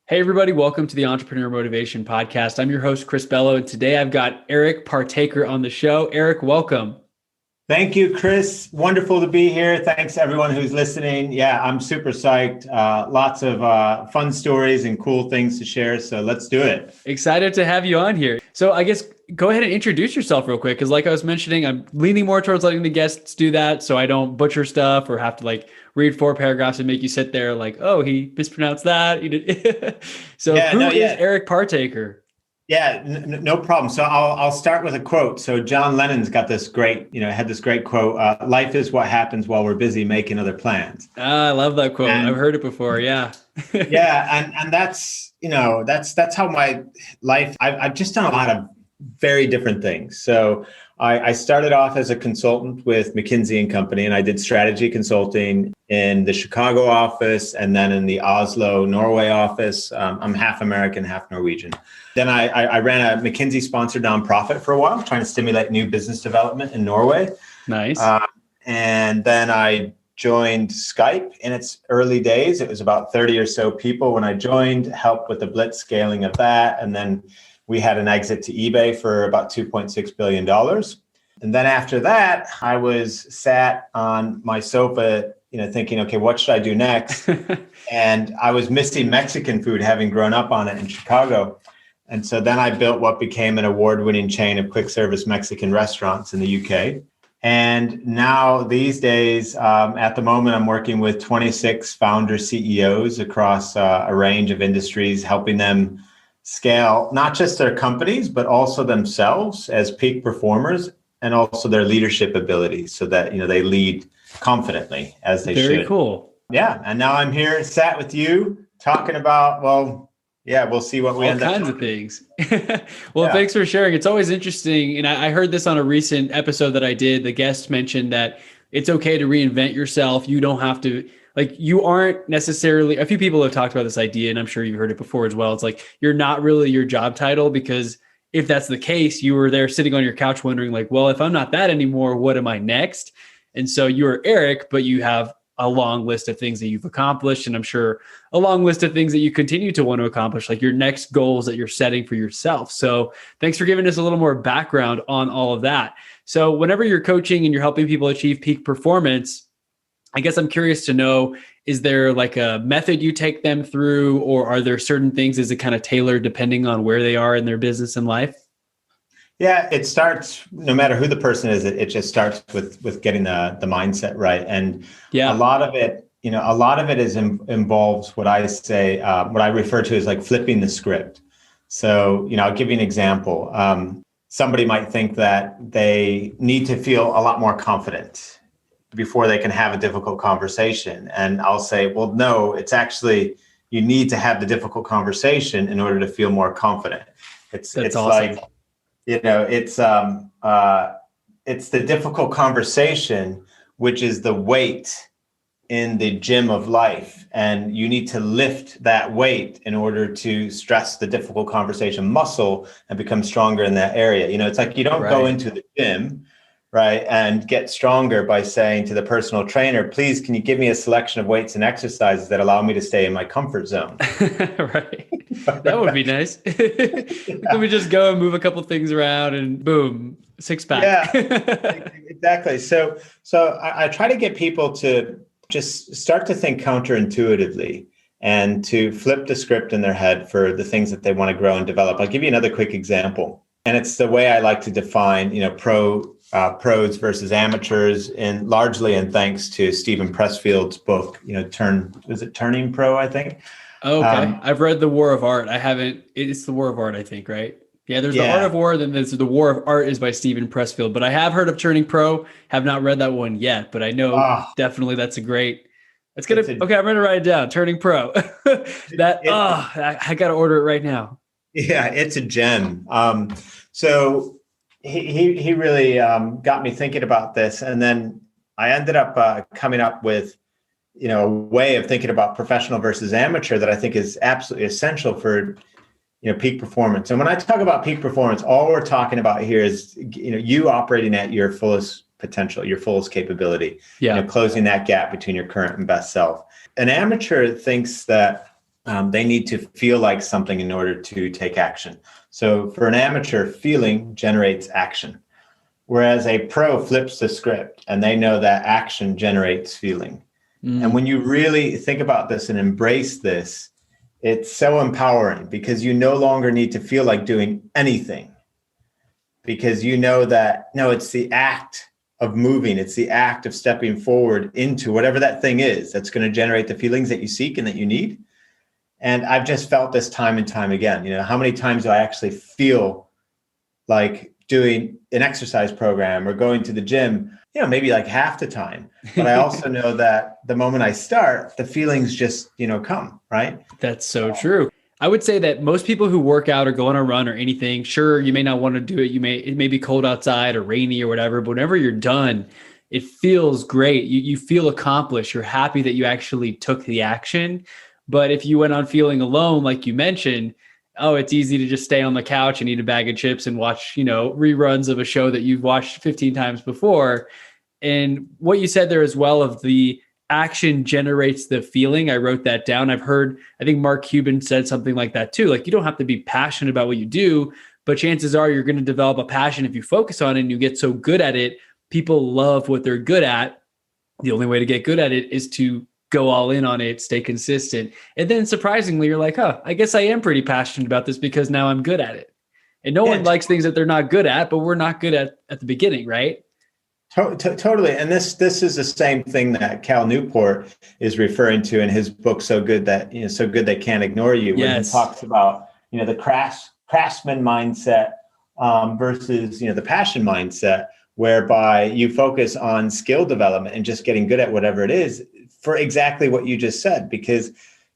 Hey, everybody. Welcome to the Entrepreneur Motivation Podcast. I'm your host, Chris Bello, and today I've got Eric Partaker on the show. Eric, welcome. Thank you, Chris. Wonderful to be here. Thanks to everyone who's listening. Yeah, I'm super psyched. Lots of fun stories and cool things to share. So let's do it. Excited to have you on here. So I guess go ahead and introduce yourself real quick, because like I was mentioning, I'm leaning more towards letting the guests do that so I don't butcher stuff or have to read 4 paragraphs and make you sit there like, oh, he mispronounced that. So who is Eric Partaker? Yeah, no problem. So I'll start with a quote. So John Lennon's got this great, had this great quote, life is what happens while we're busy making other plans. I love that quote. I've heard it before. Yeah. Yeah. And that's how my life, I've just done a lot of very different things. So I started off as a consultant with McKinsey & Company, and I did strategy consulting in the Chicago office and then in the Oslo, Norway office. I'm half American, half Norwegian. Then I ran a McKinsey-sponsored nonprofit for a while, trying to stimulate new business development in Norway. Nice. And then I joined Skype in its early days. It was about 30 or so people when I joined, helped with the blitz scaling of that. And then we had an exit to eBay for about $2.6 billion. And then after that, I was sat on my sofa, thinking, okay, what should I do next? And I was missing Mexican food, having grown up on it in Chicago. And so then I built what became an award-winning chain of quick service Mexican restaurants in the UK. And now these days, at the moment, I'm working with 26 founder CEOs across a range of industries, helping them scale not just their companies, but also themselves as peak performers, and also their leadership abilities so that, they lead confidently as they should. Very cool. Yeah. And now I'm here sat with you talking about, we'll see what we end up. All kinds of things. Thanks for sharing. It's always interesting. And I heard this on a recent episode that I did. The guest mentioned that it's okay to reinvent yourself. You don't have to, you aren't necessarily, a few people have talked about this idea, and I'm sure you've heard it before as well. It's like, you're not really your job title, because if that's the case, you were there sitting on your couch wondering if I'm not that anymore, what am I next? And so you're Eric, but you have a long list of things that you've accomplished. And I'm sure a long list of things that you continue to want to accomplish, like your next goals that you're setting for yourself. So thanks for giving us a little more background on all of that. So whenever you're coaching and you're helping people achieve peak performance, I guess I'm curious to know, is there a method you take them through, or are there certain things, is it kind of tailored depending on where they are in their business and life? Yeah, it starts, no matter who the person is, it just starts with getting the mindset right. And a lot of it, involves what I say, what I refer to as flipping the script. So, I'll give you an example. Somebody might think that they need to feel a lot more confident before they can have a difficult conversation. And I'll say, well, no, it's actually, you need to have the difficult conversation in order to feel more confident. It's awesome. It's the difficult conversation, which is the weight in the gym of life. And you need to lift that weight in order to stress the difficult conversation muscle and become stronger in that area. It's like, you don't go into the gym, right, and get stronger by saying to the personal trainer, please, can you give me a selection of weights and exercises that allow me to stay in my comfort zone? Right. That would be nice. Let me just go and move a couple things around and boom, 6-pack. Yeah, exactly. So I try to get people to just start to think counterintuitively and to flip the script in their head for the things that they want to grow and develop. I'll give you another quick example. And it's the way I like to define, pros versus amateurs, and largely in thanks to Stephen Pressfield's book, Turning Pro, I think. Oh, okay. I've read The War of Art. I haven't, it's The War of Art, I think, right? Yeah, there's The Art of War, then there's The War of Art is by Stephen Pressfield, but I have heard of Turning Pro, have not read that one yet, but I know definitely that's a great, okay, I'm going to write it down, Turning Pro. I got to order it right now. Yeah, it's a gem. So he really got me thinking about this. And then I ended up coming up with, a way of thinking about professional versus amateur that I think is absolutely essential for, peak performance. And when I talk about peak performance, all we're talking about here is, you operating at your fullest potential, your fullest capability, closing that gap between your current and best self. An amateur thinks that they need to feel like something in order to take action. So for an amateur, feeling generates action, whereas a pro flips the script and they know that action generates feeling. And when you really think about this and embrace this, it's so empowering because you no longer need to feel like doing anything, because you know that, no, it's the act of moving. It's the act of stepping forward into whatever that thing is that's going to generate the feelings that you seek and that you need. And I've just felt this time and time again. How many times do I actually feel like doing an exercise program or going to the gym? Maybe like half the time. But I also know that the moment I start, the feelings just, come, right? That's so true. I would say that most people who work out or go on a run or anything, sure, you may not want to do it. It may be cold outside or rainy or whatever, but whenever you're done, it feels great. You feel accomplished. You're happy that you actually took the action. But if you went on feeling alone, like you mentioned, it's easy to just stay on the couch and eat a bag of chips and watch, reruns of a show that you've watched 15 times before. And what you said there as well of the action generates the feeling. I wrote that down. I think Mark Cuban said something like that too. Like, you don't have to be passionate about what you do, but chances are you're going to develop a passion if you focus on it and you get so good at it. People love what they're good at. The only way to get good at it is to go all in on it, stay consistent. And then surprisingly, you're like, I guess I am pretty passionate about this because now I'm good at it. And no one likes things that they're not good at, but we're not good at the beginning, right? Totally. And this is the same thing that Cal Newport is referring to in his book, So Good They Can't Ignore You, when he talks about, the craftsman mindset versus, the passion mindset, whereby you focus on skill development and just getting good at whatever it is for exactly what you just said, because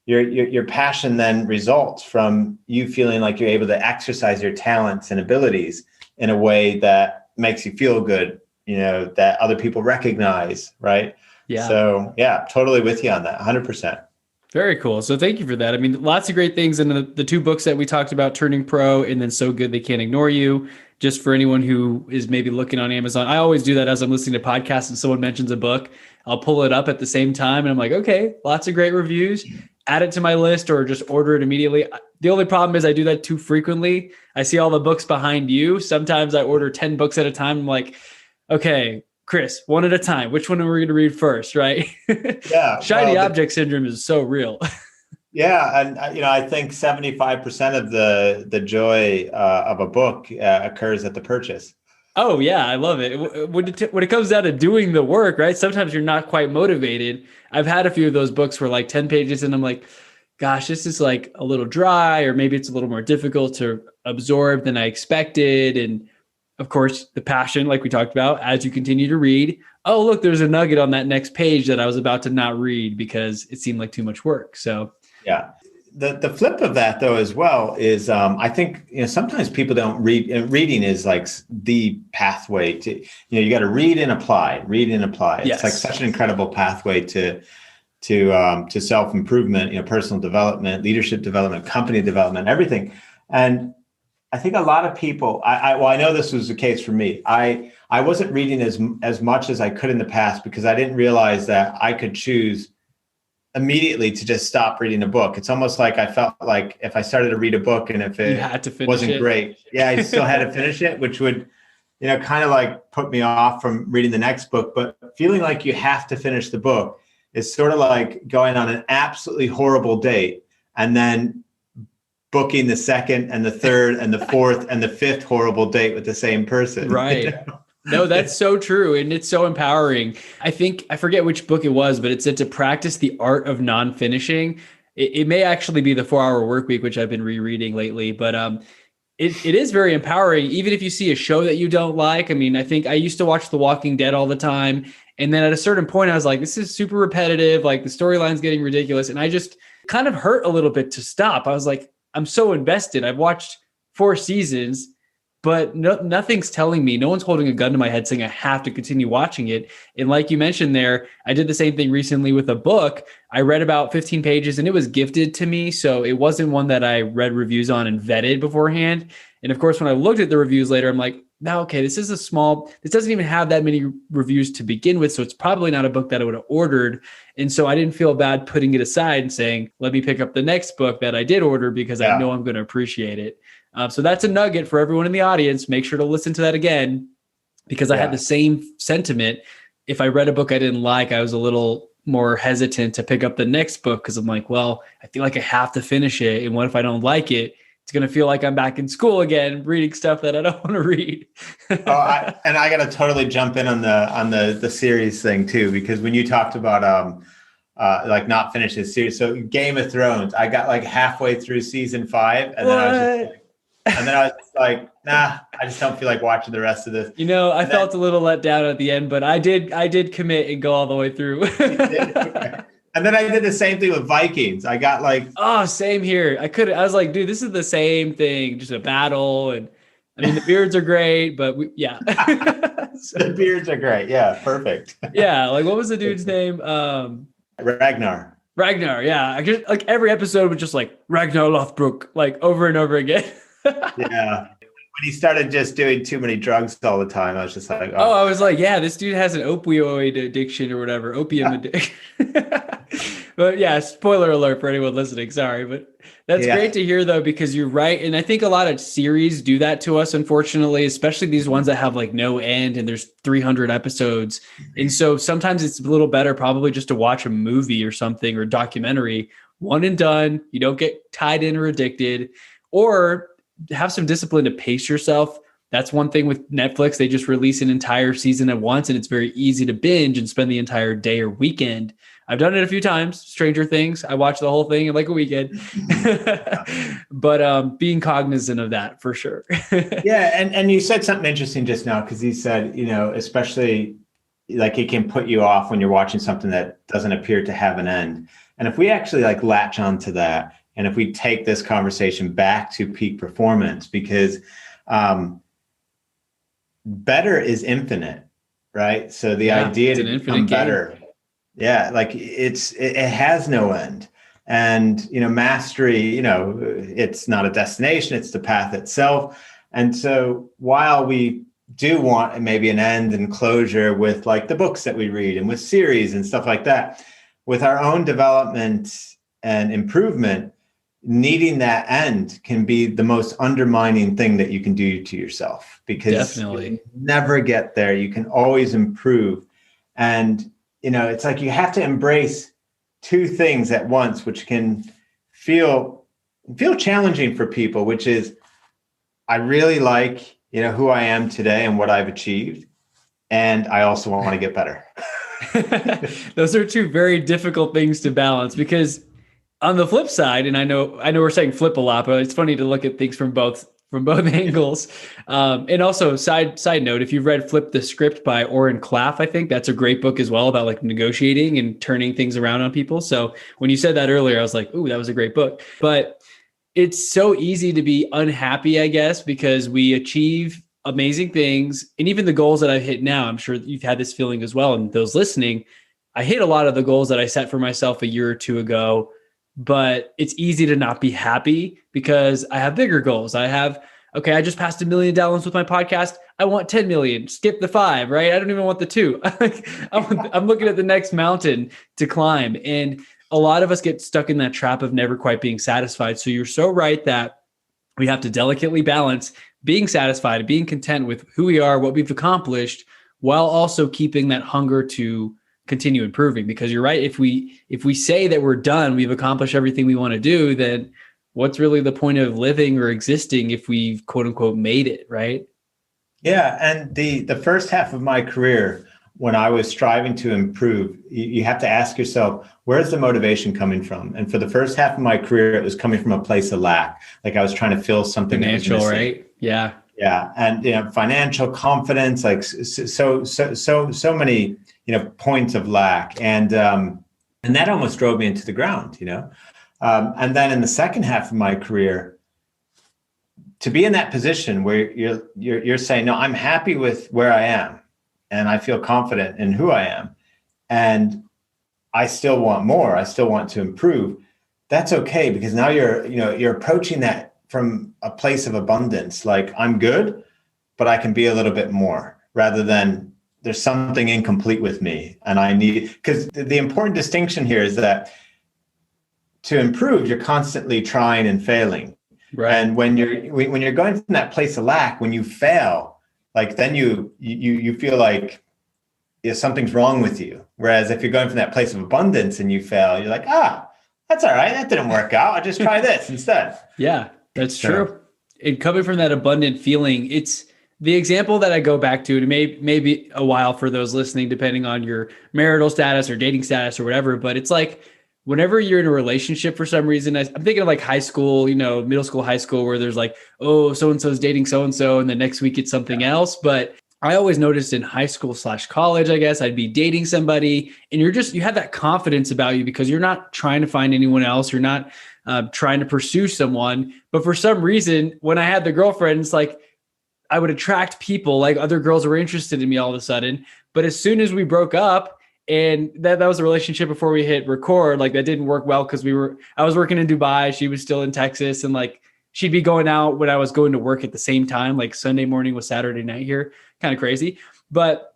your passion then results from you feeling like you're able to exercise your talents and abilities in a way that makes you feel good, that other people recognize, right? Yeah. So totally with you on that, 100%. Very cool. So thank you for that. I mean, lots of great things in the two books that we talked about, Turning Pro and then So Good They Can't Ignore You. Just for anyone who is maybe looking on Amazon, I always do that as I'm listening to podcasts and someone mentions a book, I'll pull it up at the same time and I'm like, okay, lots of great reviews, add it to my list or just order it immediately. The only problem is I do that too frequently. I see all the books behind you. Sometimes I order 10 books at a time. I'm like, okay, Chris, one at a time. Which one are we going to read first, right? Yeah. Shiny object syndrome is so real. Yeah. And, I think 75% of the joy of a book occurs at the purchase. Oh, yeah. I love it. When it comes down to doing the work, right? Sometimes you're not quite motivated. I've had a few of those books where like 10 pages and I'm like, gosh, this is like a little dry, or maybe it's a little more difficult to absorb than I expected. And of course, the passion, like we talked about, as you continue to read, oh, look, there's a nugget on that next page that I was about to not read because it seemed like too much work. So, yeah. The flip of that, though, as well, is I think, sometimes people don't read. Reading is like the pathway to, you got to read and apply. Yes. It's like such an incredible pathway to self-improvement, personal development, leadership development, company development, everything. And I think a lot of people, I know this was the case for me. I wasn't reading as much as I could in the past because I didn't realize that I could choose immediately to just stop reading a book. It's almost like I felt like if I started to read a book and if it wasn't great, I still had to finish it, which would, kind of like put me off from reading the next book. But feeling like you have to finish the book is sort of like going on an absolutely horrible date and then booking the second and the third and the fourth and the fifth horrible date with the same person. Right. No, that's so true. And it's so empowering. I forget which book it was, but it said to practice the art of non-finishing. It may actually be the 4-Hour Workweek, which I've been rereading lately, but it is very empowering. Even if you see a show that you don't like. I mean, I think I used to watch The Walking Dead all the time. And then at a certain point, I was like, this is super repetitive. Like the storyline's getting ridiculous. And I just kind of hurt a little bit to stop. I was like, I'm so invested. I've watched 4 seasons. But nothing's telling me, no one's holding a gun to my head saying I have to continue watching it. And like you mentioned there, I did the same thing recently with a book. I read about 15 pages and it was gifted to me. So it wasn't one that I read reviews on and vetted beforehand. And of course, when I looked at the reviews later, I'm like, now, okay, this doesn't even have that many reviews to begin with. So it's probably not a book that I would have ordered. And so I didn't feel bad putting it aside and saying, let me pick up the next book that I did order because I know I'm going to appreciate it. So that's a nugget for everyone in the audience. Make sure to listen to that again, because I had the same sentiment. If I read a book I didn't like, I was a little more hesitant to pick up the next book because I'm like, well, I feel like I have to finish it. And what if I don't like it? It's going to feel like I'm back in school again, reading stuff that I don't want to read. And I got to totally jump in on the series thing too, because when you talked about like not finish this series, so Game of Thrones, I got like halfway through season 5, and then I was just like, nah, I just don't feel like watching the rest of this. I felt a little let down at the end, but I did commit and go all the way through. And then I did the same thing with Vikings. I got like, oh, same here. I was like, dude, this is the same thing, just a battle. And I mean, the beards are great, but the beards are great. Yeah, perfect. Yeah, like what was the dude's name? Ragnar. Yeah, I just like every episode was just like Ragnar Lothbrok, like over and over again. Yeah. When he started just doing too many drugs all the time, I was just like, I was like, yeah, this dude has an opioid addiction or whatever, opium addiction. But yeah, spoiler alert for anyone listening. Sorry, but that's great to hear though, because you're right. And I think a lot of series do that to us, unfortunately, especially these ones that have like no end and there's 300 episodes. And so sometimes it's a little better probably just to watch a movie or something or documentary, one and done. You don't get tied in or addicted, or have some discipline to pace yourself. That's one thing with Netflix. They just release an entire season at once, and it's very easy to binge and spend the entire day or weekend. I've done it a few times. Stranger Things, I watched the whole thing in like a weekend. But being cognizant of that for sure. Yeah, and you said something interesting just now, because you said, especially like it can put you off when you're watching something that doesn't appear to have an end. And if we actually like latch onto that, and if we take this conversation back to peak performance, because better is infinite, right? So the idea to become better, like it has no end. And mastery, it's not a destination, it's the path itself. And so while we do want maybe an end and closure with like the books that we read and with series and stuff like that, with our own development and improvement, needing that end can be the most undermining thing that you can do to yourself, because you never get there. You can always improve. And, it's like you have to embrace two things at once, which can feel challenging for people, which is I really like, who I am today and what I've achieved. And I also want to get better. Those are two very difficult things to balance, because on the flip side, and I know we're saying flip a lot, but it's funny to look at things from both angles. And also side note, if you've read Flip the Script by Oren Klaff, I think that's a great book as well about like negotiating and turning things around on people. So when you said that earlier, I was like, ooh, that was a great book. But it's so easy to be unhappy, I guess, because we achieve amazing things. And even the goals that I've hit now, I'm sure you've had this feeling as well. And those listening, I hit a lot of the goals that I set for myself a year or two ago. But it's easy to not be happy because I have bigger goals. I just passed $1 million downloads with my podcast. I want 10 million, skip the 5, right? I don't even want the 2. I'm looking at the next mountain to climb. And a lot of us get stuck in that trap of never quite being satisfied. So you're so right that we have to delicately balance being satisfied and being content with who we are, what we've accomplished, while also keeping that hunger to continue improving. Because you're right, if we say that we're done, we've accomplished everything we want to do, then what's really the point of living or existing if we've quote unquote made it, right? Yeah. And the first half of my career, when I was striving to improve, you have to ask yourself, where's the motivation coming from? And for the first half of my career, it was coming from a place of lack. Like I was trying to fill something financial, right? Yeah. Yeah. And financial confidence, like so many points of lack. And that almost drove me into the ground, and then in the second half of my career, to be in that position where you're saying, no, I'm happy with where I am and I feel confident in who I am, and I still want more. I still want to improve. That's okay, because now you're approaching that from a place of abundance. Like I'm good. but I can be a little bit more, rather than there's something incomplete with me and I need, because the important distinction here is that to improve, you're constantly trying and failing. Right. And when you're going from that place of lack, when you fail, like then you feel like something's wrong with you. Whereas if you're going from that place of abundance and you fail, you're like, that's all right. That didn't work out. I'll just try this instead. Yeah, that's true. And coming from that abundant feeling, it's the example that I go back to. It may be a while for those listening, depending on your marital status or dating status or whatever. But it's like whenever you're in a relationship for some reason, I'm thinking of like high school, middle school, high school, where there's like, oh, so-and-so's dating so-and-so, and the next week it's something else. But I always noticed in high school / college, I guess, I'd be dating somebody and you have that confidence about you because you're not trying to find anyone else. You're not trying to pursue someone. But for some reason, when I had the girlfriend, it's like I would attract people, like other girls were interested in me all of a sudden. But as soon as we broke up, and that was a relationship before we hit record, like that didn't work well because I was working in Dubai, she was still in Texas, and like she'd be going out when I was going to work at the same time, like Sunday morning was Saturday night here, kind of crazy. But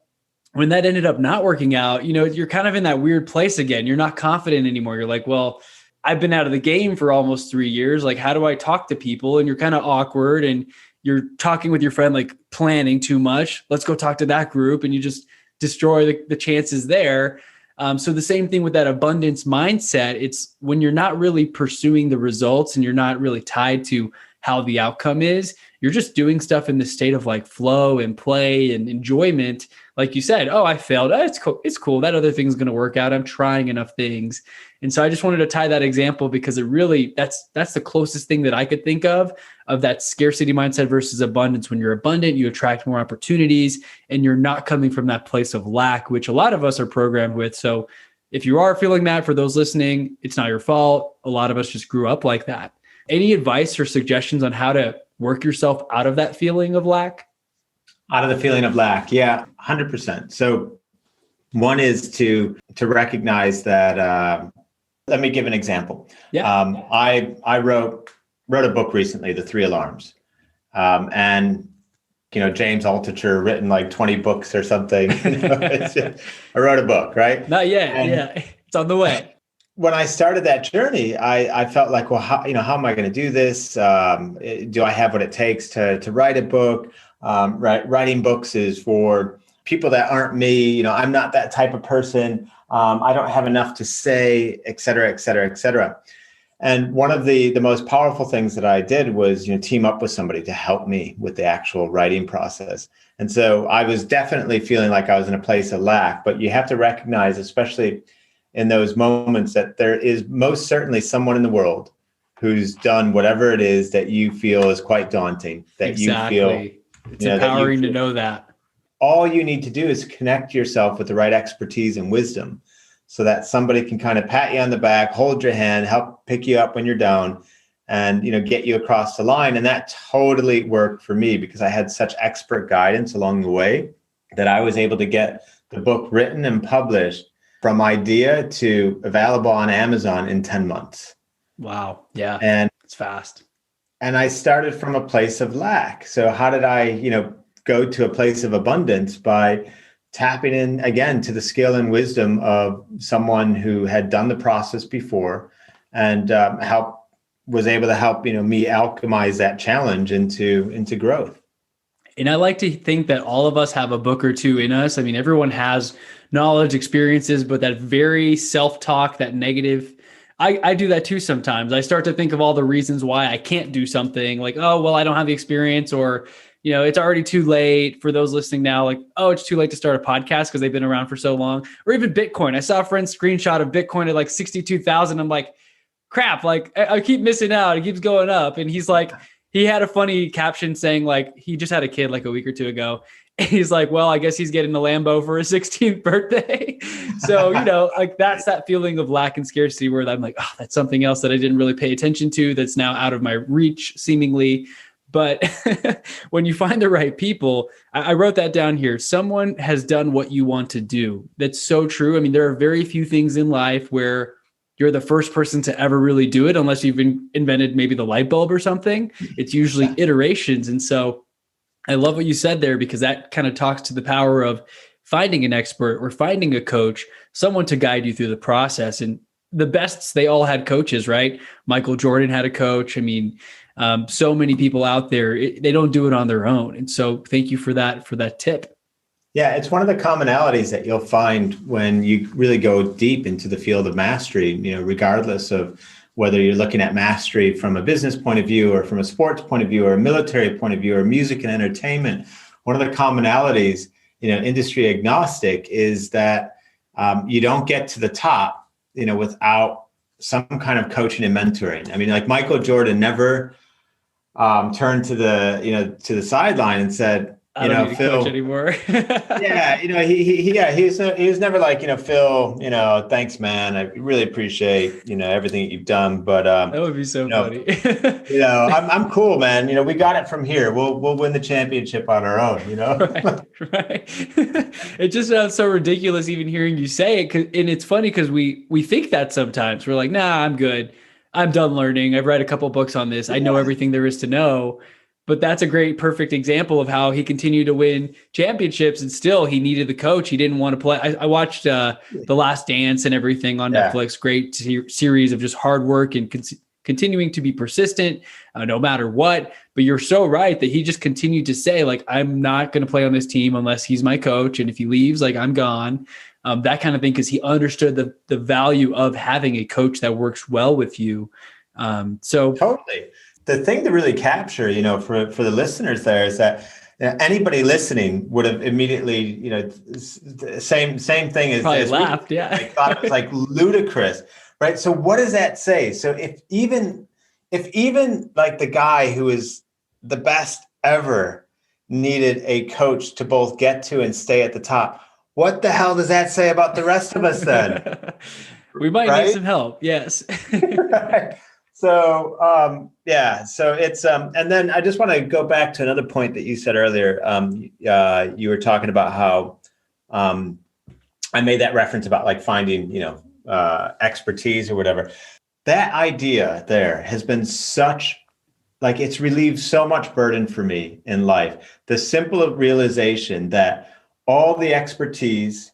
when that ended up not working out, you're kind of in that weird place again. You're not confident anymore. You're like, well, I've been out of the game for almost 3 years. Like, how do I talk to people? And you're kind of awkward and you're talking with your friend, like planning too much. Let's go talk to that group. And you just destroy the chances there. So the same thing with that abundance mindset. It's when you're not really pursuing the results and you're not really tied to how the outcome is, you're just doing stuff in the state of like flow and play and enjoyment. Like you said, oh, I failed. Oh, it's cool. It's cool. That other thing's going to work out. I'm trying enough things. And so I just wanted to tie that example because it really, that's the closest thing that I could think of that scarcity mindset versus abundance. When you're abundant, you attract more opportunities and you're not coming from that place of lack, which a lot of us are programmed with. So if you are feeling that, for those listening, it's not your fault. A lot of us just grew up like that. Any advice or suggestions on how to work yourself out of that feeling of lack? Out of the feeling of lack. Yeah, 100%. So one is to recognize that, let me give an example. Yeah. I wrote a book recently, The 3 Alarms. And, James Altucher written like 20 books or something. I wrote a book, right? Not yet. Yeah. It's on the way. When I started that journey, I felt like, well, how am I going to do this? Do I have what it takes to write a book? Writing books is for people that aren't me. I'm not that type of person. I don't have enough to say, et cetera, et cetera, et cetera. And one of the most powerful things that I did was, team up with somebody to help me with the actual writing process. And so I was definitely feeling like I was in a place of lack, but you have to recognize, especially in those moments, that there is most certainly someone in the world who's done whatever it is that you feel is quite daunting, that exactly. You feel. It's empowering to know that. All you need to do is connect yourself with the right expertise and wisdom so that somebody can kind of pat you on the back, hold your hand, help pick you up when you're down and, get you across the line. And that totally worked for me because I had such expert guidance along the way that I was able to get the book written and published from idea to available on Amazon in 10 months. Wow. Yeah. And it's fast. And I started from a place of lack. So how did I, go to a place of abundance? By tapping in again to the skill and wisdom of someone who had done the process before and was able to help, me alchemize that challenge into growth. And I like to think that all of us have a book or two in us. I mean, everyone has knowledge, experiences, but that very self-talk, that negative, I do that too sometimes. I start to think of all the reasons why I can't do something, like, oh, well, I don't have the experience, or, it's already too late. For those listening now, like, oh, it's too late to start a podcast because they've been around for so long. Or even Bitcoin. I saw a friend's screenshot of Bitcoin at like 62,000. I'm like, crap, like I keep missing out. It keeps going up. And he's like, he had a funny caption saying like, he just had a kid like a week or two ago. And he's like, well, I guess he's getting the Lambo for his 16th birthday. So, like that's that feeling of lack and scarcity where I'm like, oh, that's something else that I didn't really pay attention to. That's now out of my reach seemingly. But when you find the right people, I wrote that down here. Someone has done what you want to do. That's so true. I mean, there are very few things in life where you're the first person to ever really do it, unless you've invented maybe the light bulb or something. It's usually iterations. And so I love what you said there, because that kind of talks to the power of finding an expert or finding a coach, someone to guide you through the process. And the bests, they all had coaches, right? Michael Jordan had a coach. I mean, so many people out there, they don't do it on their own. And so thank you for that tip. Yeah, it's one of the commonalities that you'll find when you really go deep into the field of mastery, regardless of whether you're looking at mastery from a business point of view or from a sports point of view or a military point of view or music and entertainment. One of the commonalities, industry agnostic, is that you don't get to the top, without some kind of coaching and mentoring. I mean, like Michael Jordan never turned to the sideline and said, I don't need to Phil, coach anymore. yeah, he was never like, Phil, thanks, man. I really appreciate, everything that you've done. But that would be so funny. I'm cool, man. We got it from here. We'll win the championship on our own, Right. It just sounds so ridiculous even hearing you say it. And it's funny because we think that sometimes. We're like, nah, I'm good. I'm done learning. I've read a couple books on this. I know everything there is to know. But that's a great, perfect example of how he continued to win championships, and still he needed the coach. He didn't want to play. I watched The Last Dance and everything on Netflix. Great series of just hard work and continuing to be persistent no matter what. But you're so right that he just continued to say, like, I'm not going to play on this team unless he's my coach. And if he leaves, like, I'm gone. That kind of thing, because he understood the value of having a coach that works well with you. So totally. The thing to really capture, for the listeners there is that anybody listening would have immediately, same thing as probably laughed. Yeah. Thought it was like ludicrous, right? So what does that say? So if even like the guy who is the best ever needed a coach to both get to and stay at the top, what the hell does that say about the rest of us then? We might need some help. Yes. Right. So, so it's, and then I just want to go back to another point that you said earlier. You were talking about how, I made that reference about like finding, expertise or whatever. That idea there has been it's relieved so much burden for me in life. The simple realization that all the expertise,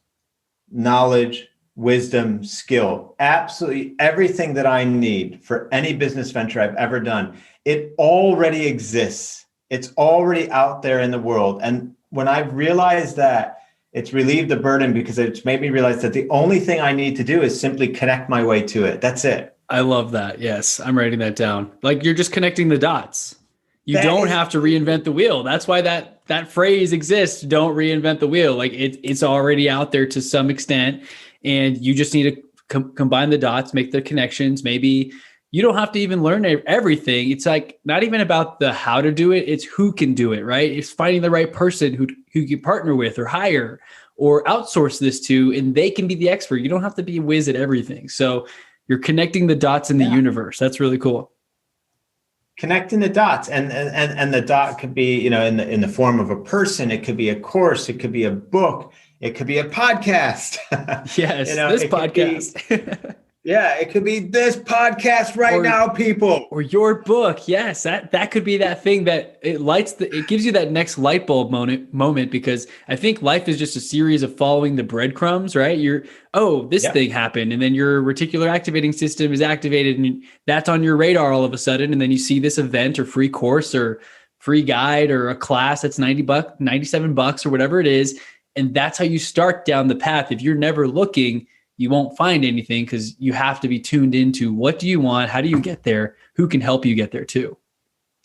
knowledge, wisdom, skill, absolutely everything that I need for any business venture I've ever done, it already exists. It's already out there in the world. And when I realized that, it's relieved the burden, because it's made me realize that the only thing I need to do is simply connect my way to it. That's it. I love that. Yes, I'm writing that down. Like, you're just connecting the dots. You don't have to reinvent the wheel. That's why that phrase exists. Don't reinvent the wheel. Like, it's already out there to some extent. And you just need to combine the dots, make the connections. Maybe you don't have to even learn everything. It's like not even about the how to do it. It's who can do it, right? It's finding the right person who you partner with or hire or outsource this to, and they can be the expert. You don't have to be a whiz at everything. So you're connecting the dots in the universe. That's really cool. Connecting the dots, and the dot could be, in the form of a person. It could be a course. It could be a book. It could be a podcast. Yes, this podcast. It could be this podcast now, people. Or your book. Yes, that could be that thing that it gives you that next light bulb moment, because I think life is just a series of following the breadcrumbs, right? This thing happened, and then your reticular activating system is activated, and that's on your radar all of a sudden, and then you see this event or free course or free guide or a class that's $90, $97 or whatever it is. And that's how you start down the path. If you're never looking, you won't find anything, because you have to be tuned into what do you want? How do you get there? Who can help you get there too?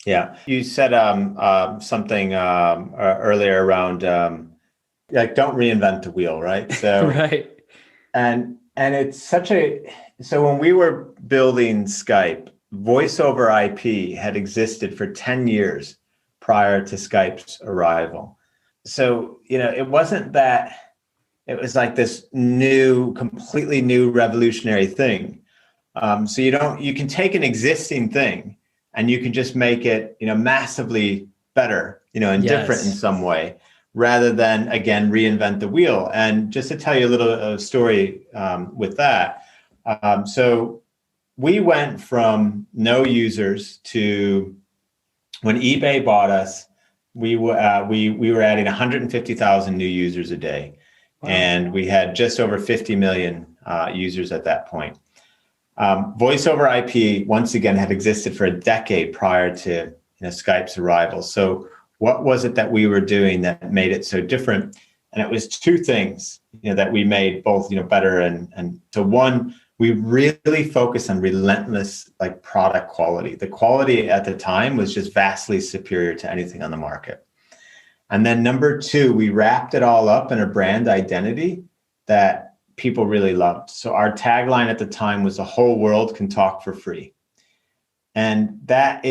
Yeah. You said something earlier around like, don't reinvent the wheel, right? So right. And it's so when we were building Skype, voice over IP had existed for 10 years prior to Skype's arrival. So, it wasn't that it was like this completely new revolutionary thing. So you can take an existing thing and you can just make it, massively better, and different in some way, rather than, again, reinvent the wheel. And just to tell you a little story with that. So we went from no users to, when eBay bought us, we were adding 150,000 new users a day. Wow. And we had just over 50 million users at that point. Voice over IP, once again, had existed for a decade prior to Skype's arrival. So what was it that we were doing that made it so different? And it was two things that we made both better. And so one, we really focused on relentless product quality. The quality at the time was just vastly superior to anything on the market. And then number two, we wrapped it all up in a brand identity that people really loved. So our tagline at the time was, the whole world can talk for free. And that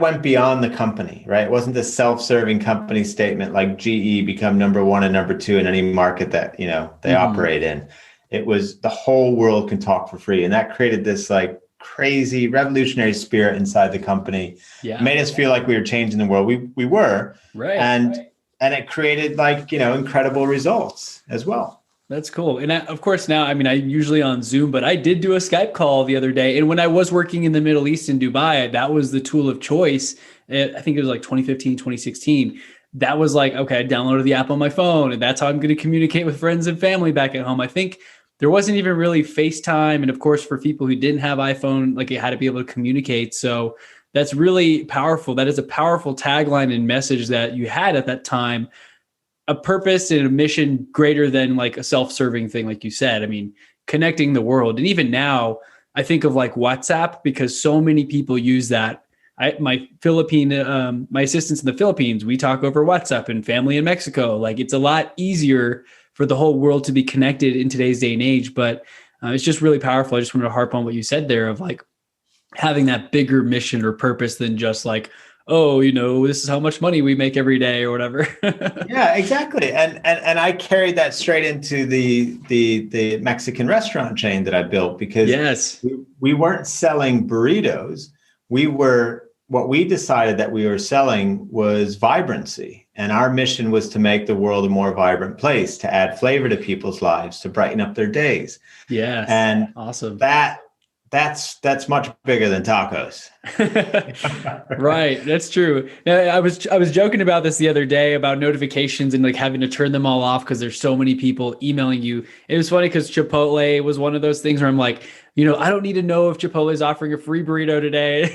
went beyond the company, right? It wasn't a self-serving company statement like GE become number one and number two in any market that they operate in. It was, the whole world can talk for free. And that created this crazy revolutionary spirit inside the company. Yeah. It made us feel like we were changing the world. We were. Right. And it created incredible results as well. That's cool. And of course now, I'm usually on Zoom, but I did do a Skype call the other day. And when I was working in the Middle East in Dubai, that was the tool of choice. I think it was 2015, 2016. That was okay, I downloaded the app on my phone, and that's how I'm going to communicate with friends and family back at home. I think there wasn't even really FaceTime. And of course, for people who didn't have iPhone, you had to be able to communicate. So that's really powerful. That is a powerful tagline and message that you had at that time, a purpose and a mission greater than a self-serving thing. Like you said, connecting the world. And even now I think of WhatsApp, because so many people use that. My assistants in the Philippines, we talk over WhatsApp, and family in Mexico. It's a lot easier for the whole world to be connected in today's day and age. But it's just really powerful. I just wanted to harp on what you said there of having that bigger mission or purpose than just this is how much money we make every day or whatever. Yeah, exactly. And I carried that straight into the Mexican restaurant chain that I built, because yes, we weren't selling burritos. What we decided that we were selling was vibrancy. And our mission was to make the world a more vibrant place, to add flavor to people's lives, to brighten up their days. Yes. And awesome. That's much bigger than tacos. Right. That's true. Now, I was joking about this the other day about notifications and having to turn them all off because there's so many people emailing you. It was funny because Chipotle was one of those things where I'm I don't need to know if Chipotle is offering a free burrito today.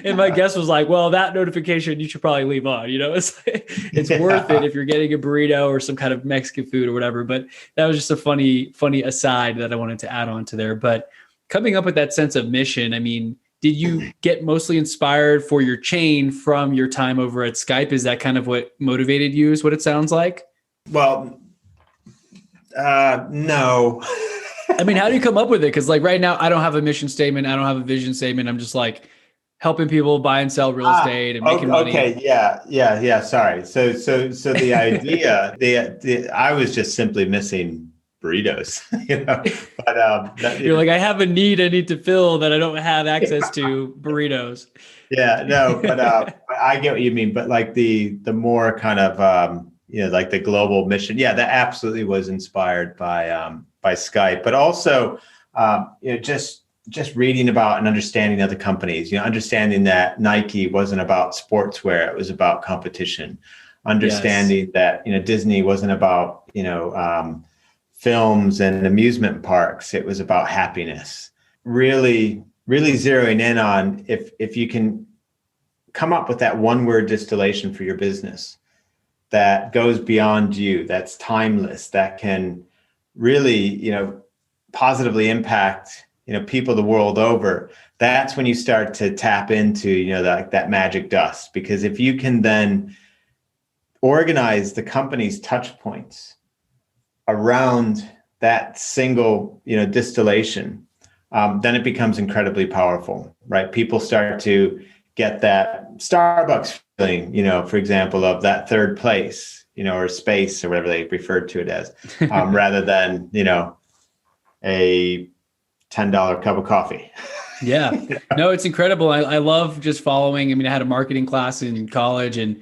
And my guest was well, that notification you should probably leave on. It's worth it if you're getting a burrito or some kind of Mexican food or whatever. But that was just a funny aside that I wanted to add on to there. But coming up with that sense of mission, did you get mostly inspired for your chain from your time over at Skype? Is that kind of what motivated you, is what it sounds like? Well, no. How do you come up with it? Because right now I don't have a mission statement. I don't have a vision statement. I'm just helping people buy and sell real estate and making money. Okay. Yeah. Sorry. So the idea, I was just simply missing burritos, but you're I have a need I need to fill that I don't have access to burritos. Yeah, no, but I get what you mean. But the more kind of the global mission, yeah, that absolutely was inspired by Skype, but also just reading about and understanding other companies. Understanding that Nike wasn't about sportswear; it was about competition. Understanding that Disney wasn't about films and amusement parks. It was about happiness. Really, really zeroing in on if you can come up with that one word distillation for your business that goes beyond you, that's timeless, that can really, positively impact, people the world over. That's when you start to tap into, that magic dust. Because if you can then organize the company's touch points around that single, distillation, then it becomes incredibly powerful, right? People start to get that Starbucks feeling, for example, of that third place, or space or whatever they referred to it as, rather than, a $10 cup of coffee. Yeah, no, it's incredible. I love just following. I had a marketing class in college, and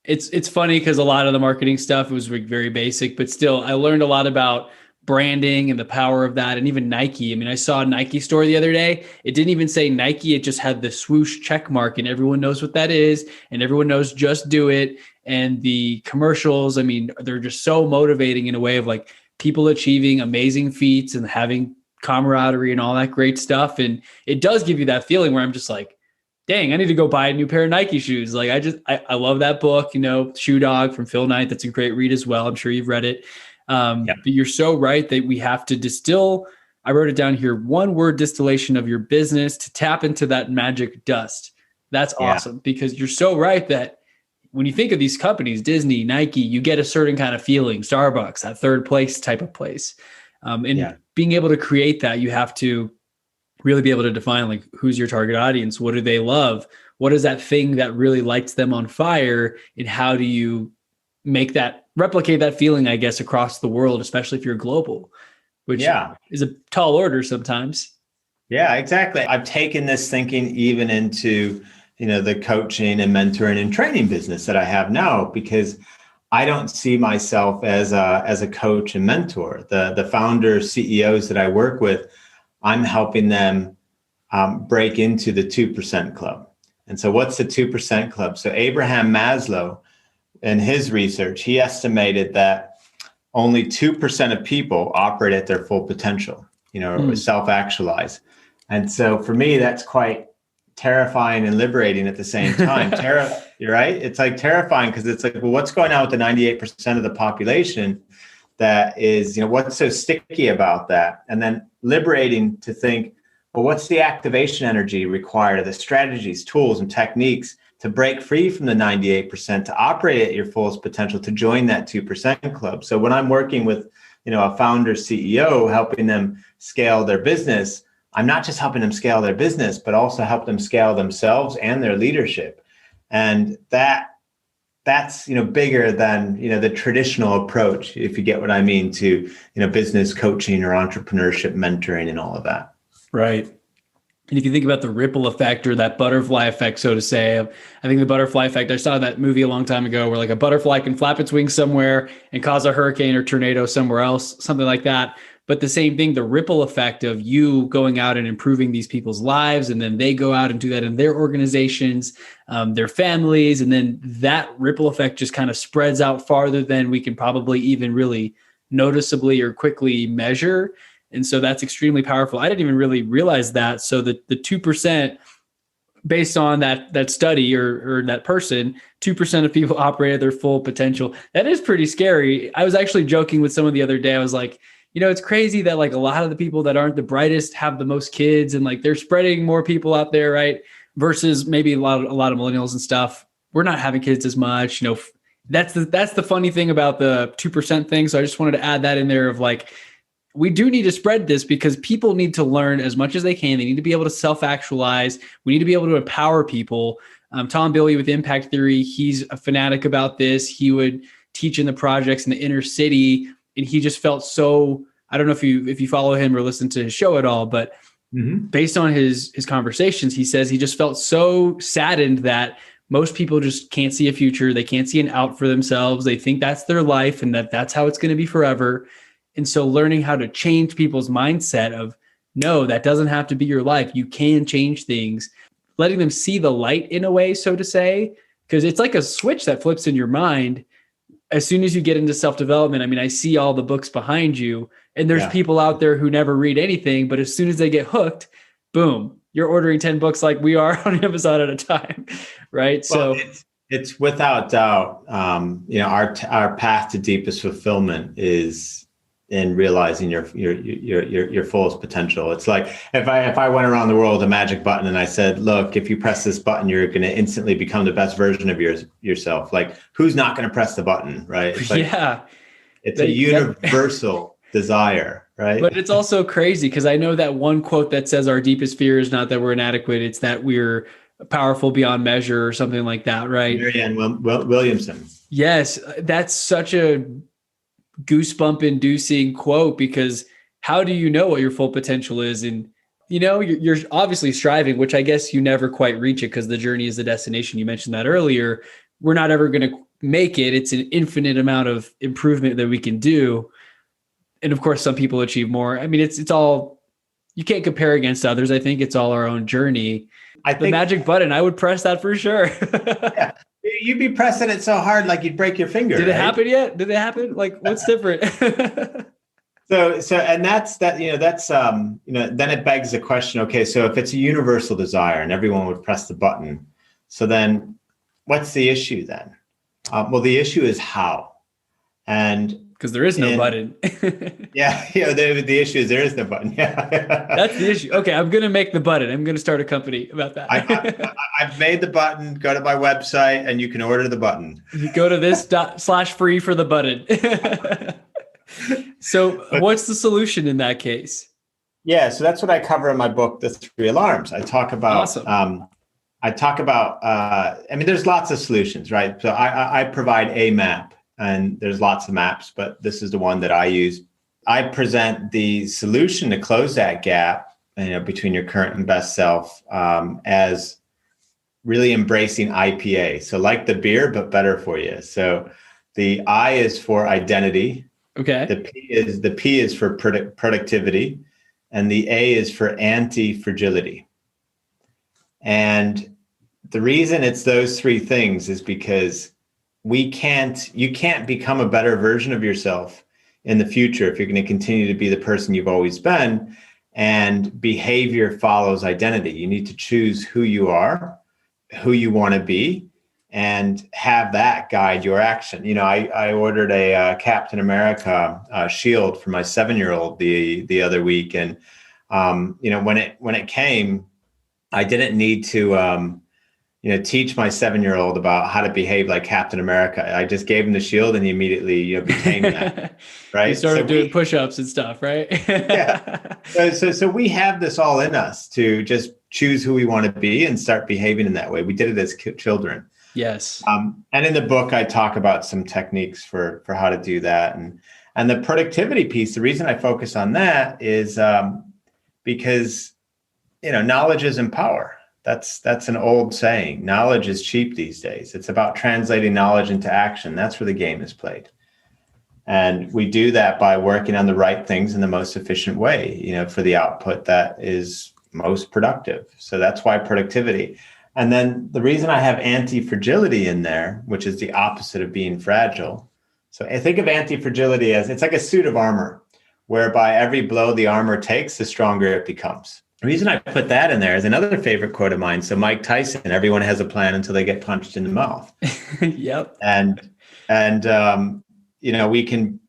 it's funny because a lot of the marketing stuff was very basic, but still I learned a lot about branding and the power of that. And even Nike. I mean, I saw a Nike store the other day. It didn't even say Nike. It just had the swoosh check mark, and everyone knows what that is. And everyone knows just do it. And the commercials, I mean, they're just so motivating in a way of like people achieving amazing feats and having camaraderie and all that great stuff. And it does give you that feeling where I'm just like, dang, I need to go buy a new pair of Nike shoes. Like I love that book, Shoe Dog from Phil Knight. That's a great read as well. I'm sure you've read it. But you're so right that we have to distill. I wrote it down here. 1 word distillation of your business to tap into that magic dust. That's awesome because you're so right that when you think of these companies, Disney, Nike, you get a certain kind of feeling, Starbucks, that third place type of place. Being able to create that, you have to really be able to define like who's your target audience, what do they love, what is that thing that really lights them on fire, and how do you replicate that feeling, I guess, across the world, especially if you're global, which is a tall order sometimes. Yeah, exactly. I've taken this thinking even into, the coaching and mentoring and training business that I have now, because I don't see myself as a coach and mentor. The founders, CEOs that I work with, I'm helping them break into the 2% club. And so what's the 2% club? So Abraham Maslow, in his research, he estimated that only 2% of people operate at their full potential, or self-actualize. And so for me, that's quite terrifying and liberating at the same time. You're right. It's like terrifying because it's like, well, what's going on with the 98% of the population that is, what's so sticky about that? And then liberating to think, well, what's the activation energy required, the strategies, tools, and techniques to break free from the 98%, to operate at your fullest potential, to join that 2% club. So when I'm working with, a founder, CEO, helping them scale their business, I'm not just helping them scale their business, but also help them scale themselves and their leadership. And that's bigger than the traditional approach, if you get what I mean, to business coaching or entrepreneurship mentoring and all of that. Right. And if you think about the ripple effect or that butterfly effect, so to say, I think the butterfly effect, I saw that movie a long time ago where like a butterfly can flap its wings somewhere and cause a hurricane or tornado somewhere else, something like that. But the same thing, the ripple effect of you going out and improving these people's lives, and then they go out and do that in their organizations, their families, and then that ripple effect just kind of spreads out farther than we can probably even really noticeably or quickly measure. And so that's extremely powerful. I didn't even really realize that. So the 2%, based on that study or that person, 2% of people operate at their full potential. That is pretty scary. I was actually joking with someone the other day. I was like, it's crazy that like a lot of the people that aren't the brightest have the most kids, and like they're spreading more people out there, right? Versus maybe a lot of millennials and stuff. We're not having kids as much. That's the funny thing about the 2% thing. So I just wanted to add that in there of like, we do need to spread this because people need to learn as much as they can. They need to be able to self-actualize. We need to be able to empower people. Tom Billy with Impact Theory, he's a fanatic about this. He would teach in the projects in the inner city, and he just felt so, I don't know if you follow him or listen to his show at all, but based on his conversations, he says he just felt so saddened that most people just can't see a future. They can't see an out for themselves. They think that's their life and that's how it's going to be forever. And so learning how to change people's mindset of, no, that doesn't have to be your life. You can change things, letting them see the light in a way, so to say, because it's like a switch that flips in your mind. As soon as you get into self-development, I mean, I see all the books behind you, and there's people out there who never read anything, but as soon as they get hooked, boom, you're ordering 10 books like we are on Amazon at a time, right? Well, so it's without doubt, our path to deepest fulfillment is in realizing your fullest potential. It's like if I went around the world with a magic button and I said, look, if you press this button, you're going to instantly become the best version of yourself. Like, who's not going to press the button, right? It's like, it's a universal desire, right? But it's also crazy because I know that one quote that says our deepest fear is not that we're inadequate, it's that we're powerful beyond measure or something like that, right? Marianne Williamson. Yes, that's such a goosebump inducing quote, because how do you know what your full potential is? And you're obviously striving, which I guess you never quite reach it because the journey is the destination. You mentioned that earlier. We're not ever going to make it. It's an infinite amount of improvement that we can do. And of course, some people achieve more. I mean, it's all, you can't compare against others. I think it's all our own journey. The magic button, I would press that for sure. Yeah. You'd be pressing it so hard, like you'd break your finger. Did it happen yet? Did it happen? Like, what's different? And that's, then it begs the question, okay, so if it's a universal desire and everyone would press the button, so then what's the issue then? Well, the issue is how. And because there is no button. The issue is there is no button. Yeah. That's the issue. Okay, I'm going to make the button. I'm going to start a company about that. I've made the button. Go to my website and you can order the button. You go to this./free for the button. So what's the solution in that case? Yeah, so that's what I cover in my book, The 3 Alarms. I talk about, awesome. There's lots of solutions, right? So I provide a map, and there's lots of maps, but this is the one that I use. I present the solution to close that gap, between your current and best self, as really embracing IPA. So like the beer, but better for you. So the I is for identity. Okay. The P is for productivity, and the A is for anti-fragility. And the reason it's those 3 things is because you can't become a better version of yourself in the future if you're going to continue to be the person you've always been, and behavior follows identity. You need to choose who you are, who you want to be, and have that guide your action. I ordered a Captain America shield for my 7-year-old the other week. And, when it came, I didn't need to, teach my 7-year-old about how to behave like Captain America. I just gave him the shield and he immediately, became that, right? You started doing push-ups and stuff, right? Yeah. So we have this all in us to just choose who we want to be and start behaving in that way. We did it as children. Yes. And in the book, I talk about some techniques for how to do that. And the productivity piece, the reason I focus on that is because, knowledge isn't power. That's an old saying. Knowledge is cheap these days. It's about translating knowledge into action. That's where the game is played. And we do that by working on the right things in the most efficient way, for the output that is most productive. So that's why productivity. And then the reason I have anti-fragility in there, which is the opposite of being fragile. So I think of anti-fragility as it's like a suit of armor, whereby every blow the armor takes, the stronger it becomes. The reason I put that in there is another favorite quote of mine. So Mike Tyson, everyone has a plan until they get punched in the mouth. Yep. And we can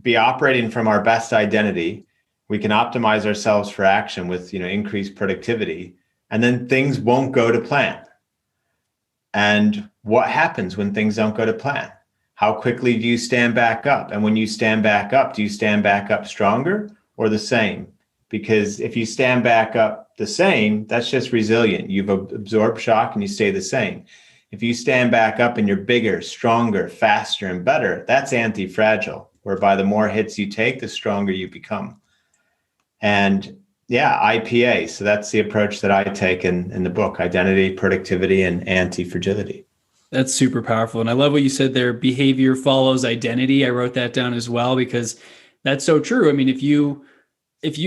be operating from our best identity. We can optimize ourselves for action with, increased productivity. And then things won't go to plan. And what happens when things don't go to plan? How quickly do you stand back up? And when you stand back up, do you stand back up stronger or the same? Because if you stand back up the same, that's just resilient. You've absorbed shock and you stay the same. If you stand back up and you're bigger, stronger, faster, and better, that's anti-fragile, whereby the more hits you take, the stronger you become. And IPA. So that's the approach that I take in the book: identity, productivity, and anti-fragility. That's super powerful. And I love what you said there. Behavior follows identity. I wrote that down as well, because that's so true. I mean, if you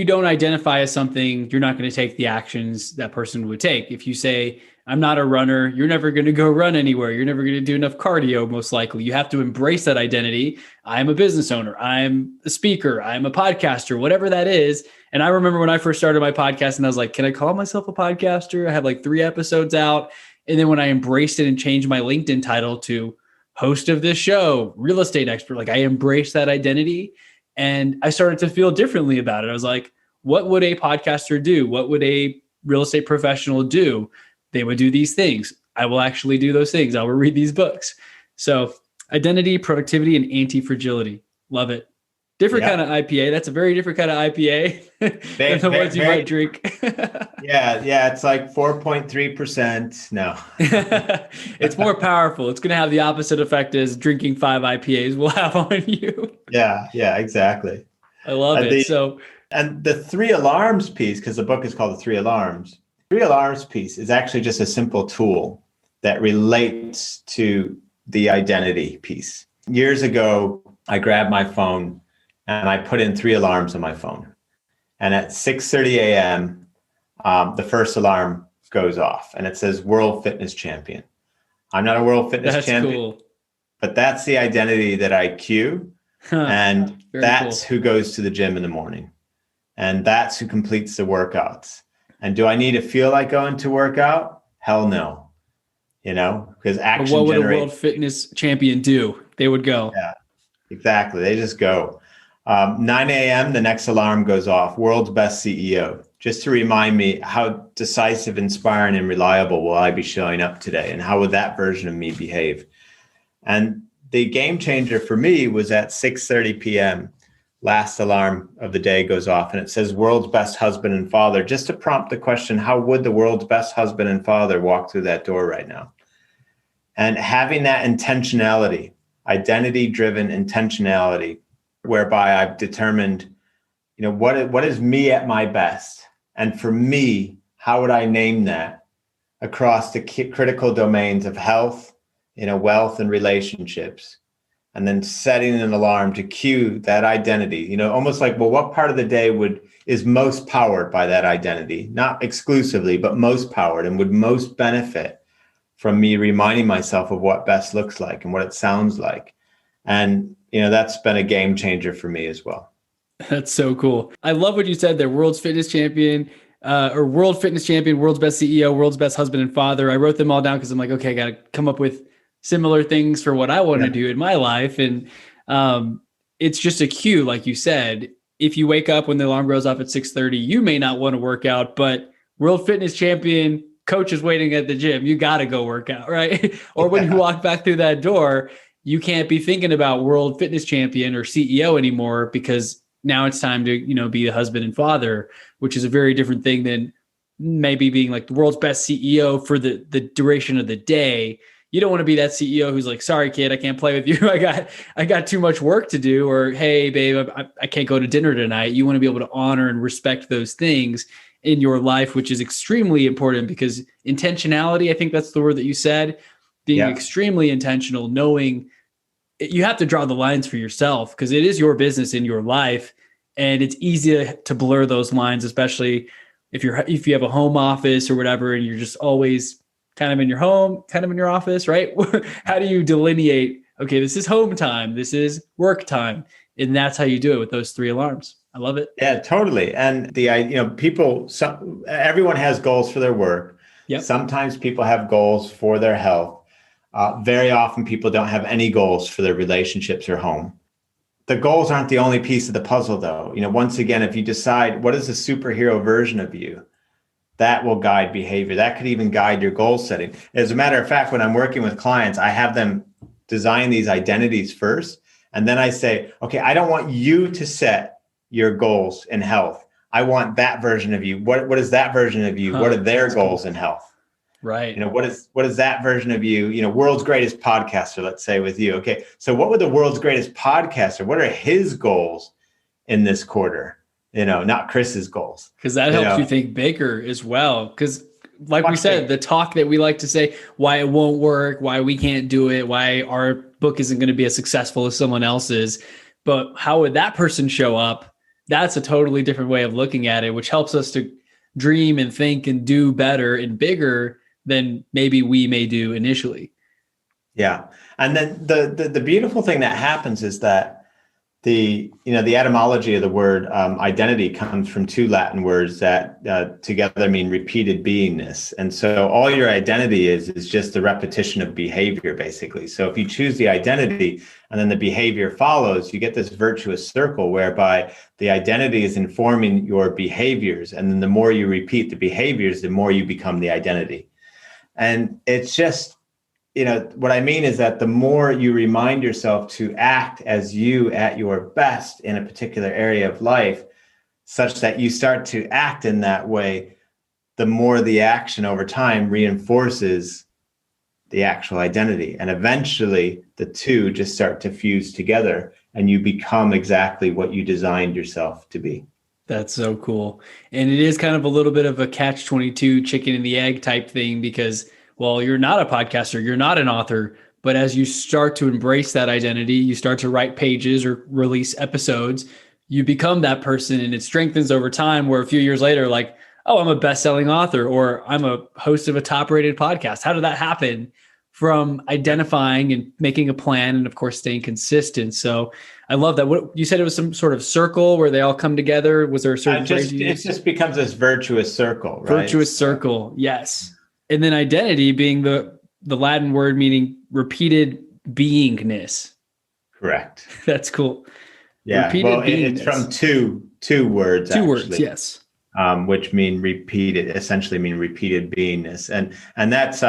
don't identify as something, you're not going to take the actions that person would take. If you say, I'm not a runner, you're never going to go run anywhere. You're never going to do enough cardio, most likely. You have to embrace that identity. I'm a business owner. I'm a speaker. I'm a podcaster, whatever that is. And I remember when I first started my podcast and I was like, can I call myself a podcaster? I have like 3 episodes out. And then when I embraced it and changed my LinkedIn title to host of this show, real estate expert, like I embraced that identity and I started to feel differently about it. I was like, what would a podcaster do? What would a real estate professional do? They would do these things. I will actually do those things. I will read these books. So identity, productivity, and anti-fragility. Love it. Different kind of IPA. That's a very different kind of IPA than the ones you might drink. Yeah. It's like 4.3%. No. It's more powerful. It's going to have the opposite effect as drinking 5 IPAs will have on you. Yeah, exactly. I love it. And the 3 alarms piece, because the book is called The 3 Alarms. 3 alarms piece is actually just a simple tool that relates to the identity piece. Years ago, I grabbed my phone and I put in 3 alarms on my phone. And at 6:30 a.m., the first alarm goes off and it says World Fitness Champion. I'm not a World Fitness Champion, cool. but that's the identity that I cue. And that's cool. who goes to the gym in the morning. And that's who completes the workouts. And do I need to feel like going to workout? Hell no. Because action generates. What would a World Fitness Champion do? They would go. Yeah, exactly. They just go. 9 a.m., the next alarm goes off. World's best CEO. Just to remind me, how decisive, inspiring, and reliable will I be showing up today? And how would that version of me behave? And the game changer for me was at 6:30 p.m. Last alarm of the day goes off and it says world's best husband and father, just to prompt the question, how would the world's best husband and father walk through that door right now? And having that intentionality, identity-driven intentionality, whereby I've determined, what is me at my best? And for me, how would I name that across the critical domains of health, wealth and relationships? And then setting an alarm to cue that identity, almost like, well, what part of the day is most powered by that identity? Not exclusively, but most powered and would most benefit from me reminding myself of what best looks like and what it sounds like. And, that's been a game changer for me as well. That's so cool. I love what you said there. World's Fitness Champion, or World Fitness Champion, World's Best CEO, World's Best Husband and Father. I wrote them all down because I'm like, okay, I got to come up with similar things for what I want to do in my life. And it's just a cue, like you said. If you wake up when the alarm goes off at 6:30, you may not want to work out, but World Fitness Champion coach is waiting at the gym. You got to go work out, right? Or when you walk back through that door, you can't be thinking about World Fitness Champion or CEO anymore, because now it's time to, be a husband and father, which is a very different thing than maybe being like the world's best CEO for the duration of the day. You don't want to be that CEO who's like, sorry, kid, I can't play with you. I got too much work to do. Or, hey, babe, I can't go to dinner tonight. You want to be able to honor and respect those things in your life, which is extremely important, because intentionality, I think that's the word that you said, being extremely intentional, knowing you have to draw the lines for yourself, because it is your business in your life. And it's easy to blur those lines, especially if you have a home office or whatever, and you're just always kind of in your home, kind of in your office, right? How do you delineate, okay, this is home time, this is work time? And that's how you do it with those 3 alarms. I love it. Yeah, totally. And everyone has goals for their work. Yep. Sometimes people have goals for their health. Very often people don't have any goals for their relationships or home. The goals aren't the only piece of the puzzle, though. Once again, if you decide what is the superhero version of you, that will guide behavior. That could even guide your goal setting. As a matter of fact, when I'm working with clients, I have them design these identities first. And then I say, okay, I don't want you to set your goals in health. I want that version of you. What is that version of you? What are their goals in health? Right. What is that version of you? World's greatest podcaster, let's say, with you. Okay. So what would the world's greatest podcaster, what are his goals in this quarter? Not Chris's goals. Because that helps you think bigger as well. Because like we said, the talk that we like to say, why it won't work, why we can't do it, why our book isn't going to be as successful as someone else's. But how would that person show up? That's a totally different way of looking at it, which helps us to dream and think and do better and bigger than maybe we may do initially. Yeah. And then the beautiful thing that happens is that the etymology of the word identity comes from 2 Latin words that together mean repeated beingness. And so all your identity is just the repetition of behavior, basically. So if you choose the identity and then the behavior follows, you get this virtuous circle whereby the identity is informing your behaviors. And then the more you repeat the behaviors, the more you become the identity. And it's just, what I mean is that the more you remind yourself to act as you at your best in a particular area of life, such that you start to act in that way, the more the action over time reinforces the actual identity. And eventually the 2 just start to fuse together and you become exactly what you designed yourself to be. That's so cool. And it is kind of a little bit of a catch-22 chicken and the egg type thing, because, well, you're not a podcaster, you're not an author, But as you start to embrace that identity, you start to write pages or release episodes, you become that person, and it strengthens over time, where a few years later, like, oh, I'm a best-selling author, or I'm a host of a top-rated podcast. How did that happen? From identifying and making a plan, and of course, staying consistent. So I love that. What you said, it was some sort of circle where they all come together. Was there a certain phrase you used? It just becomes this virtuous circle, right? Virtuous circle. Yes. And then identity being the Latin word meaning repeated beingness. Correct. That's cool. Yeah. Well, it's from two words. Two words. Yes. Which essentially mean repeated beingness. And that's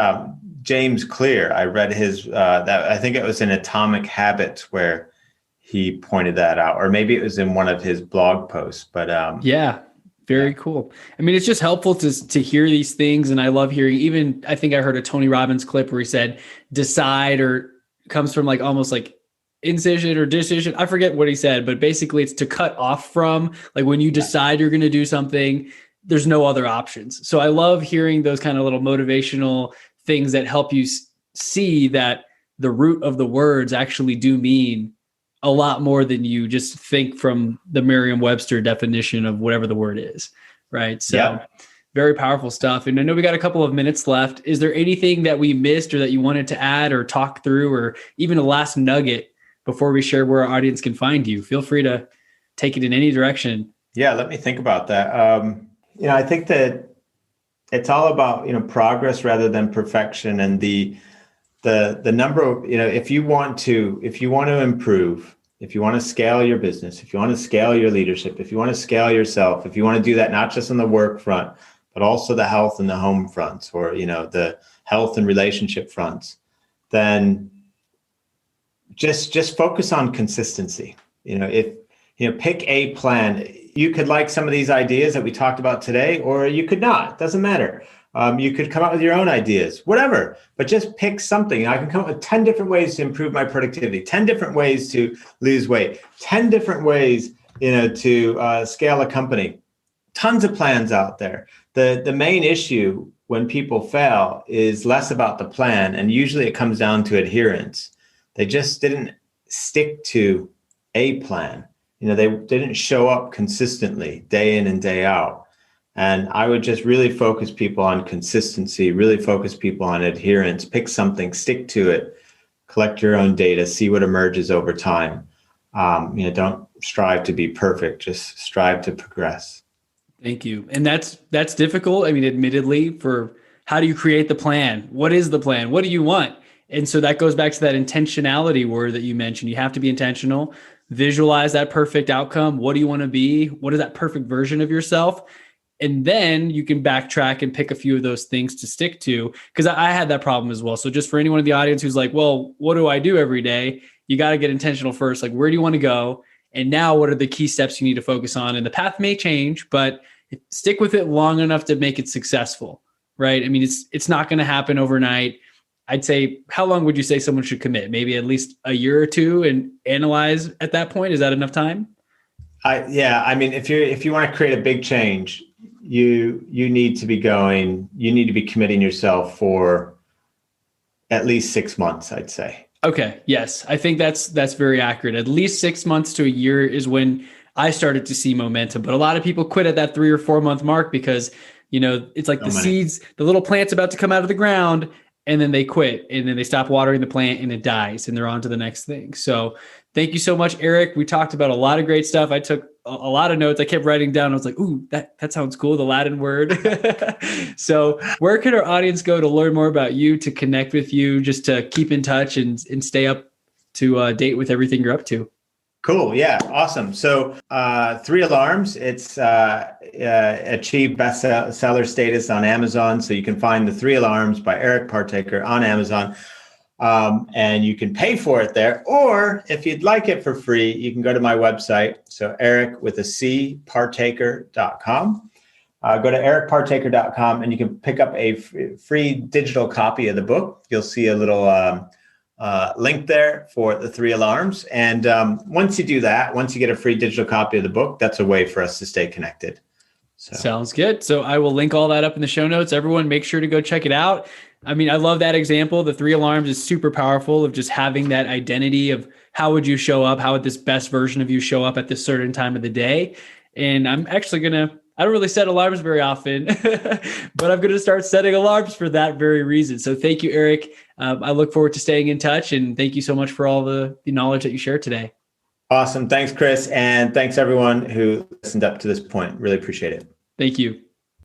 James Clear. I read his, that I think it was in Atomic Habits where he pointed that out, or maybe it was in one of his blog posts, but yeah, very cool. I mean, it's just helpful to hear these things. And I love hearing, even, I think I heard a Tony Robbins clip where he said, decide, or comes from like almost like incision or decision. I forget what he said, but basically it's to cut off from, like, when you decide you're going to do something, there's no other options. So I love hearing those kind of little motivational things that help you see that the root of the words actually do mean a lot more than you just think from the Merriam-Webster definition of whatever the word is, right? So very powerful stuff. And I know we got a couple of minutes left. Is there anything that we missed or that you wanted to add or talk through, or even a last nugget before we share where our audience can find you? Feel free to take it in any direction. Yeah, let me think about that. I think that it's all about, progress rather than perfection, and the number of, if you want to improve, if you want to scale your business, if you want to scale your leadership, if you want to scale yourself, if you want to do that, not just on the work front, but also the health and the home fronts, or, the health and relationship fronts, then just focus on consistency. Pick a plan. You could like some of these ideas that we talked about today, or you could not. It doesn't matter. You could come up with your own ideas, whatever, but just pick something. I can come up with 10 different ways to improve my productivity, 10 different ways to lose weight, 10 different ways, to scale a company. Tons of plans out there. The main issue when people fail is less about the plan, and usually it comes down to adherence. They just didn't stick to a plan. They didn't show up consistently day in and day out. And I would just really focus people on consistency, really focus people on adherence, pick something, stick to it, collect your own data, see what emerges over time. Don't strive to be perfect, just strive to progress. Thank you. And that's difficult. I mean, admittedly, for how do you create the plan? What is the plan? What do you want? And so that goes back to that intentionality word that you mentioned. You have to be intentional, visualize that perfect outcome. What do you want to be? What is that perfect version of yourself? And then you can backtrack and pick a few of those things to stick to. Because I had that problem as well. So just for anyone in the audience who's like, well, what do I do every day? You got to get intentional first. Like, where do you want to go? And now what are the key steps you need to focus on? And the path may change, but stick with it long enough to make it successful, right? I mean, it's not going to happen overnight. I'd say, how long would you say someone should commit? Maybe at least a year or two and analyze at that point. Is that enough time? I mean, if you want to create a big change, you need to be committing yourself for at least 6 months, I'd say. Okay. Yes. I think that's very accurate. At least 6 months to a year is when I started to see momentum, but a lot of people quit at that 3 or 4 month mark because, it's like seeds, the little plant's about to come out of the ground, and then they quit, and then they stop watering the plant and it dies, and they're on to the next thing. So thank you so much, Eric. We talked about a lot of great stuff. I took a lot of notes. I kept writing down. I was like, ooh, that sounds cool. The Latin word. So where can our audience go to learn more about you, to connect with you, just to keep in touch and stay up to date with everything you're up to? Cool. Yeah. Awesome. So 3 Alarms, it's achieved bestseller status on Amazon. So you can find the 3 Alarms by Eric Partaker on Amazon. And you can pay for it there, or if you'd like it for free, you can go to my website. So Eric with a C, Partaker.com. Go to ericpartaker.com and you can pick up a free digital copy of the book. You'll see a little link there for the 3 Alarms. And once you do that, once you get a free digital copy of the book, that's a way for us to stay connected. So. Sounds good. So I will link all that up in the show notes. Everyone, make sure to go check it out. I mean, I love that example. The 3 alarms is super powerful of just having that identity of how would you show up? How would this best version of you show up at this certain time of the day? And I'm actually I don't really set alarms very often, but I'm going to start setting alarms for that very reason. So thank you, Eric. I look forward to staying in touch, and thank you so much for all the knowledge that you shared today. Awesome. Thanks, Chris. And thanks everyone who listened up to this point. Really appreciate it. Thank you.